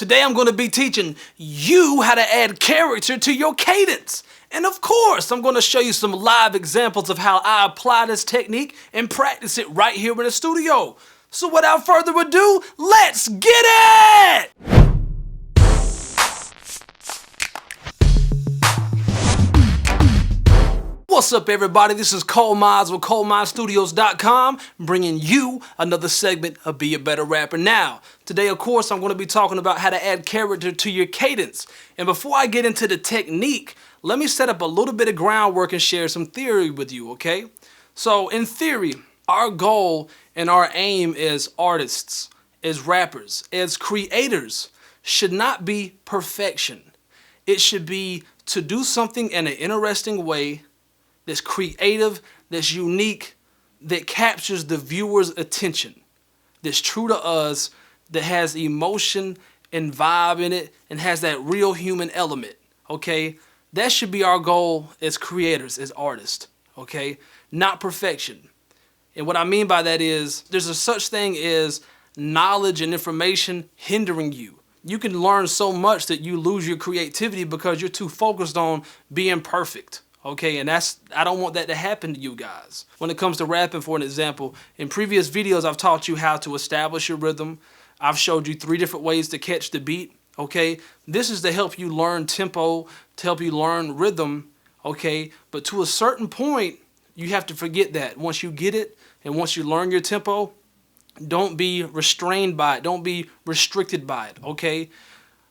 Today I'm going to be teaching you how to add character to your cadence. And of course, I'm going to show you some live examples of how I apply this technique and practice it right here in the studio. So without further ado, let's get it! What's up, everybody? This is ColeMize with ColeMizeStudios.com, bringing you another segment of Be a Better Rapper. Now, today, of course, I'm going to be talking about how to add character to your cadence. And before I get into the technique, let me set up a little bit of groundwork and share some theory with you, okay? So, in theory, our goal and our aim as artists, as rappers, as creators, should not be perfection. It should be to do something in an interesting way, that's creative, that's unique, that captures the viewer's attention, that's true to us, that has emotion and vibe in it, and has that real human element, okay? That should be our goal as creators, as artists, okay? Not perfection. And what I mean by that is, there's a such thing as knowledge and information hindering you. You can learn so much that you lose your creativity because you're too focused on being perfect. Okay, and I don't want that to happen to you guys. When it comes to rapping, for an example, in previous videos, I've taught you how to establish your rhythm. I've showed you 3 different ways to catch the beat, okay? This is to help you learn tempo, to help you learn rhythm, okay? But to a certain point, you have to forget that. Once you get it, and once you learn your tempo, don't be restrained by it. Don't be restricted by it, okay?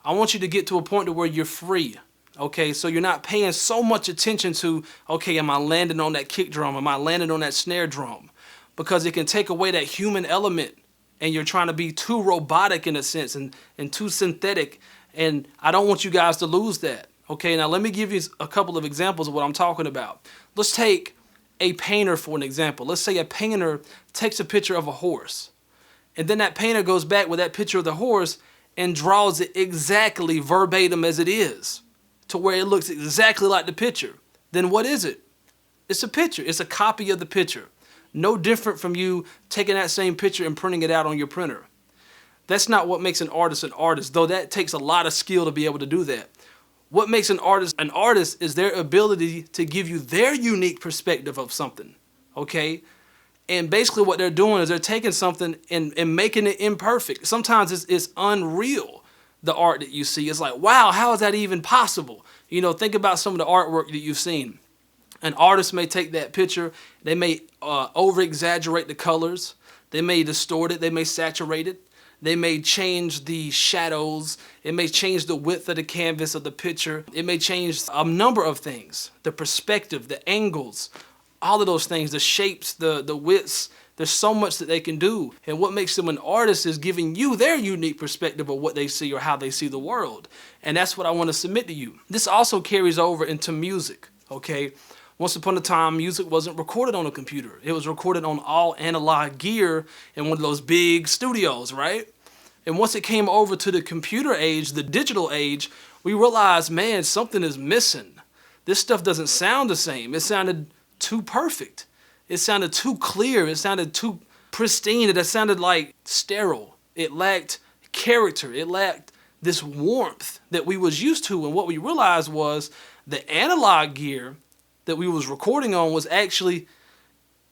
I want you to get to a point to where you're free. Okay, so you're not paying so much attention to, okay, am I landing on that kick drum? Am I landing on that snare drum? Because it can take away that human element, and you're trying to be too robotic in a sense and too synthetic, and I don't want you guys to lose that. Okay, now let me give you a couple of examples of what I'm talking about. Let's take a painter for an example. Let's say a painter takes a picture of a horse, and then that painter goes back with that picture of the horse and draws it exactly verbatim as it is, to where it looks exactly like the picture. Then what is it? It's a picture. It's a copy of the picture. No different from you taking that same picture and printing it out on your printer. That's not what makes an artist, though that takes a lot of skill to be able to do that. What makes an artist is their ability to give you their unique perspective of something, okay? And basically what they're doing is they're taking something and making it imperfect. Sometimes it's unreal. The art that you see is like, wow, how is that even possible? You know, think about some of the artwork that you've seen. An artist may take that picture, they may over-exaggerate the colors, they may distort it, they may saturate it, they may change the shadows, it may change the width of the canvas of the picture, it may change a number of things, the perspective, the angles, all of those things, the shapes, the widths. There's so much that they can do. And what makes them an artist is giving you their unique perspective of what they see or how they see the world. And that's what I want to submit to you. This also carries over into music, okay? Once upon a time, music wasn't recorded on a computer. It was recorded on all analog gear in one of those big studios, right? And once it came over to the computer age, the digital age, we realized, man, something is missing. This stuff doesn't sound the same. It sounded too perfect. It sounded too clear. It sounded too pristine. It sounded like sterile. It lacked character. It lacked this warmth that we was used to. And what we realized was the analog gear that we was recording on was actually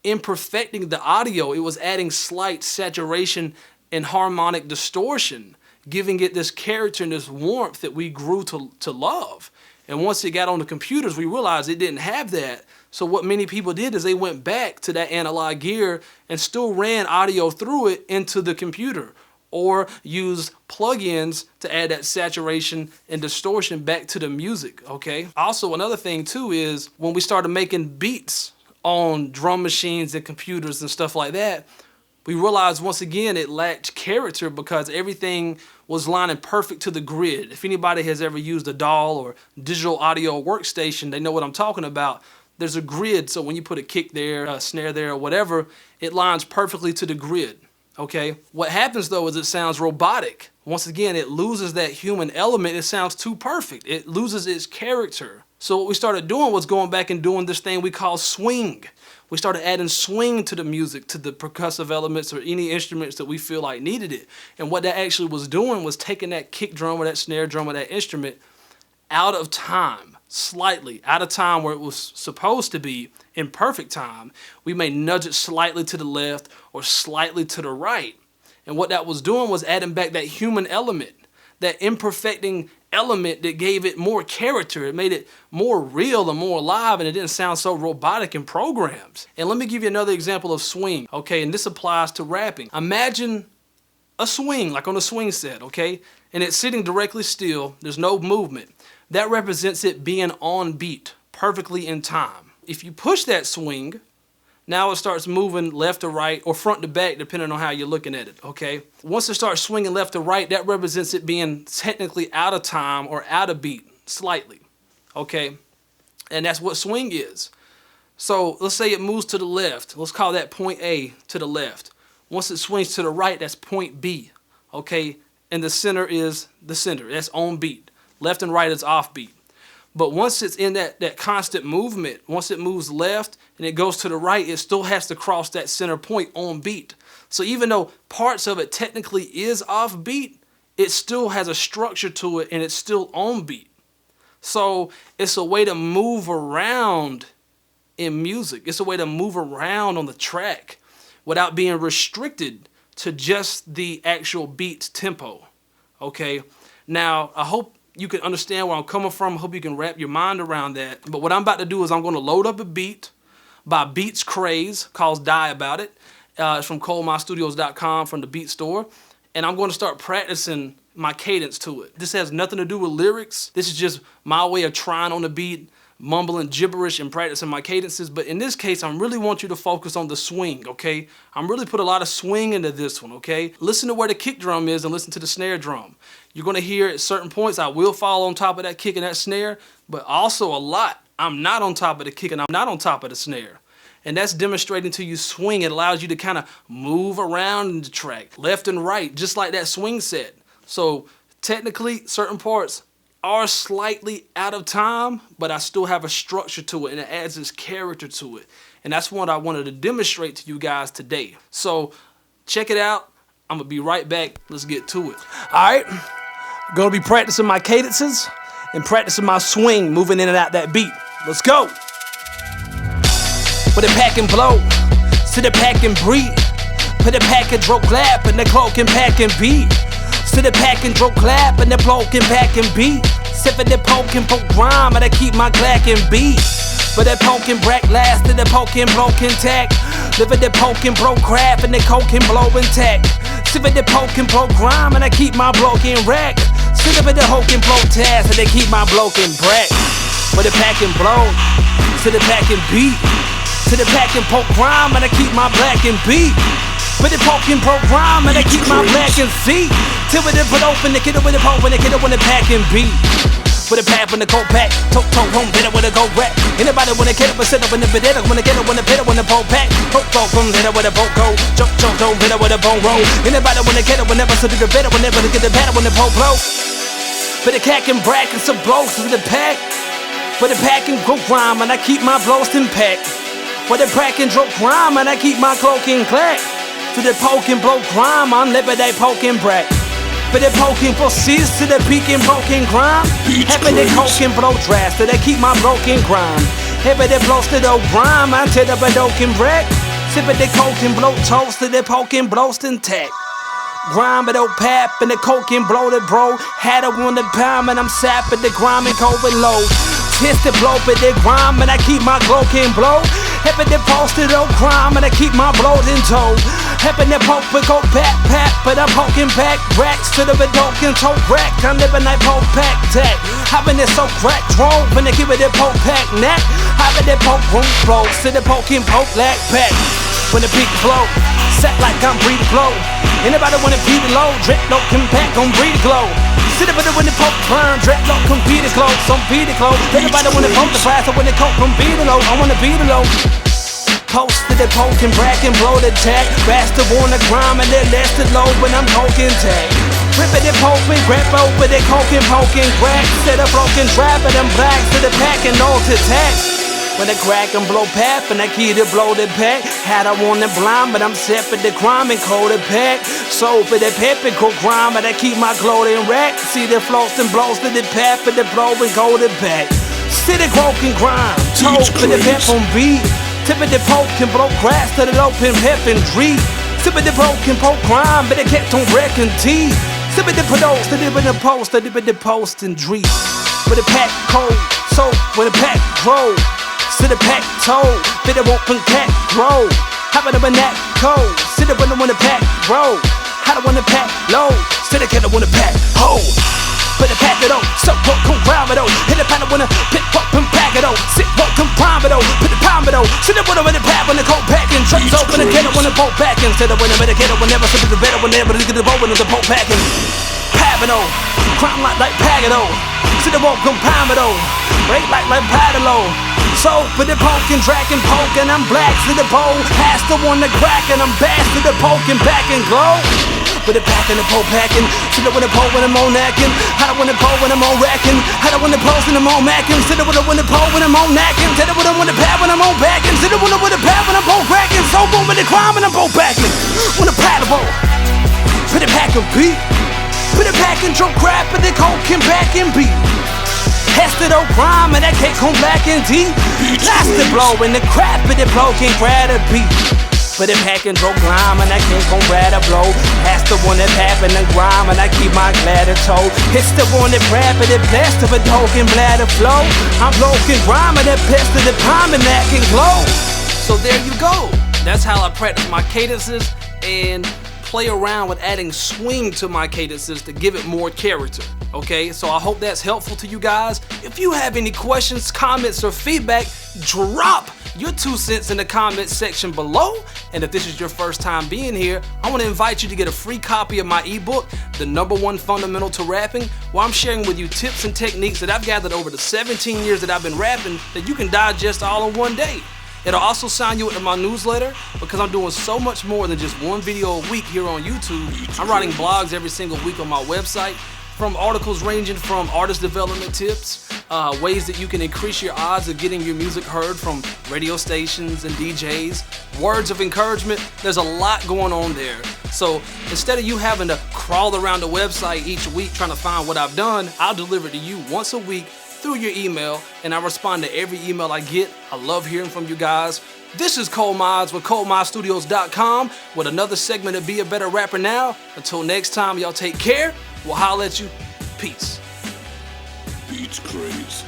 imperfecting the audio. It was adding slight saturation and harmonic distortion, giving it this character and this warmth that we grew to love. And once it got on the computers, we realized it didn't have that. So what many people did is they went back to that analog gear and still ran audio through it into the computer, or used plugins to add that saturation and distortion back to the music, okay? Also, another thing too is when we started making beats on drum machines and computers and stuff like that, we realized once again it lacked character because everything was lining perfect to the grid. If anybody has ever used a DAW or digital audio workstation, they know what I'm talking about. There's a grid, so when you put a kick there, a snare there, or whatever, it lines perfectly to the grid, okay? What happens though is it sounds robotic. Once again, it loses that human element. It sounds too perfect. It loses its character. So what we started doing was going back and doing this thing we call swing. We started adding swing to the music, to the percussive elements or any instruments that we feel like needed it. And what that actually was doing was taking that kick drum or that snare drum or that instrument out of time, slightly out of time where it was supposed to be in perfect time. We may nudge it slightly to the left or slightly to the right. And what that was doing was adding back that human element, that imperfecting element that gave it more character. It made it more real and more alive, and it didn't sound so robotic in programs. And let me give you another example of swing, okay? And this applies to rapping. Imagine a swing, like on a swing set, okay? And it's sitting directly still. There's no movement. That represents it being on beat, perfectly in time. If you push that swing, now it starts moving left to right or front to back, depending on how you're looking at it, okay? Once it starts swinging left to right, that represents it being technically out of time or out of beat, slightly, okay? And that's what swing is. So let's say it moves to the left. Let's call that point A to the left. Once it swings to the right, that's point B, okay? And the center is the center. That's on beat. Left and right is off beat. But once it's in that constant movement, once it moves left and it goes to the right, it still has to cross that center point on beat. So even though parts of it technically is off beat, it still has a structure to it and it's still on beat. So it's a way to move around in music. It's a way to move around on the track without being restricted to just the actual beat's tempo. Okay? Now, I hope you can understand where I'm coming from. I hope you can wrap your mind around that. But what I'm about to do is I'm going to load up a beat by Beats Craze called Die Bout IT. It's from ColeMizeStudios.com from the beat store. And I'm going to start practicing my cadence to it. This has nothing to do with lyrics. This is just my way of trying on the beat, mumbling gibberish and practicing my cadences. But in this case, I really want you to focus on the swing, okay? I'm really put a lot of swing into this one, okay? Listen to where the kick drum is and listen to the snare drum. You're going to hear at certain points I will fall on top of that kick and that snare, but also a lot I'm not on top of the kick and I'm not on top of the snare. And that's demonstrating to you swing. It allows you to kind of move around in the track, left and right, just like that swing set. So technically, certain parts are slightly out of time, but I still have a structure to it and it adds this character to it. And that's what I wanted to demonstrate to you guys today. So check it out. I'm going to be right back. Let's get to it. All right. I'm going to be practicing my cadences and practicing my swing, moving in and out that beat. Let's go. Put it pack and blow, sit it pack and breathe. Put it pack and drop clap and the cloak and pack and beat. Sit it pack and drop clap and the bloke and pack and beat. Sipping the poke and poke rhyme and I keep my glack and beat. But that poke and brack last to the poke and broken tack. Living the poke and broke crap and the coke and blowing tack. Sipping the poke and broke rhyme and I keep my bloke in rack. Sit up in the hoke and blow task and they keep my bloke in brack. But it pack and blow, sit it pack and beat. To the pack and poke rhyme and I keep my black and beat. But it poke and poke rhyme and I keep my black and see. Till it put open the kiddo with the poke when the kiddo when the pack and beat. With a pack when the coat pack, toe home, better with a go rap. Anybody wanna get up and sit up in the bed, wanna get up when the better when the pole pack. Poke from better with a boat go, choke better with a bone roll. Anybody wanna get up whenever so the better whenever they get the better when the pole blow. But the cack and brackets some blows to the pack. But the pack and go rhyme and I keep my blows in pack. For the crack and drop rhyme and I keep my cloak in clack. To the poke and blow grime, I'm living that poke and brack. For the poke and proceeds to the peak and broken grime. Happy the coke and blow dress, so they keep my broken grime. Happy the blows to the grime, I tell the doke and brack. Sipping the coke and blow toast to the poke and blows and tack. Grime it old pap and the coke and blow the bro. Had a one the palm and I'm sapping the grime and cold and low. Twist the blow for the grime and I keep my cloak and blow. Happy the posted old crime and I keep my blows in tow. Happy the poke but go pat, but I'm poking back racks to the doke and toe rack. I'm living that poke pack tack. Having it so crack drone when they give it a poke pack neck. Having the poke room flow to the poke and poke lack pack. When the peak flow, set like I'm breathe glow. Anybody wanna beat it low, dreadlock can pack on breathe glow. Sit up when the poke burn, dreadlock come beat it close, some beat it close. Anybody wanna poke the fire, so when the coke come beat it low, I wanna beat it low. Post to the poke and brack and blow the tack. Bastard on the grind and then less the low when I'm poking tag. Rip it, poke me, grab over the coke and poking crack. Set a broken trap and I'm black to the pack and all to tax. When I crack and blow pap and I key to blow the pack. Had I want it blind, but I'm set for the crime and cold the pack. So for the pep and cold crime, but I keep my clothing rack. See the floss and blows to the pap and the blow and go the back. See the broken grind, toe for the pep on beat. Tip of the poke and blow grass to the open pep and dream. Tip of the broken poke crime, but I kept on wrecking teeth. Tip of the post, the dip of the post, the dip of the post and dream. With the pack cold, so when the pack grow. To the pack toe, fit it won't cat grow. How about when that cold? Sit it when the pack grow. How do want the pack low? Sit it can I want the pack hold. Put the pack it on, so what come grab it on. Hit the pan when I pick up and pack it on. Sit what come prime it on, put the palm it on. Sit it when the pack when the cold packing. Traps open the kettle when the boat packing. Sit it when the kettle whenever sit the better whenever they get the boat when the boat packing. Pavino, crime like Pagano. Sit it won't come palm it on. Break like Padalo. So for the poke and drag and poke and I'm black to the bowl. Pass the one to crack and I'm bass to the poke and back and glow. With the pack and the pole packing. Sit it with the pole when I'm on knacking. How do when the pole when I'm on racking. How do when the poles when I'm on macking. Sit it with the pole when I'm on knacking. Sit it with the pad when I'm on backing. Sit it with the pad when I'm pole cracking. So boom with the crime when I'm pole backing. When the paddle put the pack and beat. Put the pack and drunk crap and the coke and back and beat. Tested old crime and that cake come black and deep. Last the blow and the crap and the blow can grab a beat. But the pack and drove grime and I can't come grab a blow. That's the one that happen and grime and I keep my glad toe. It's the one that rap and it blast of a dog and bladder flow. I'm broken grime and that pest of the palm and that can glow. So there you go. That's how I practice my cadences and play around with adding swing to my cadences to give it more character. Okay, so I hope that's helpful to you guys. If you have any questions, comments, or feedback, drop your 2 cents in the comments section below. And if this is your first time being here, I want to invite you to get a free copy of my ebook, The #1 Fundamental to Rapping, where I'm sharing with you tips and techniques that I've gathered over the 17 years that I've been rapping that you can digest all in one day. It'll also sign you into my newsletter because I'm doing so much more than just one video a week here on YouTube. I'm writing blogs every single week on my website, from articles ranging from artist development tips, ways that you can increase your odds of getting your music heard from radio stations and DJs, words of encouragement. There's a lot going on there. So instead of you having to crawl around the website each week trying to find what I've done, I'll deliver it to you once a week through your email, and I respond to every email I get. I love hearing from you guys. This is ColeMize with ColeMizeStudios.com with another segment of Be a Better Rapper Now. Until next time, y'all take care. We'll holler at you. Peace. Beats craze.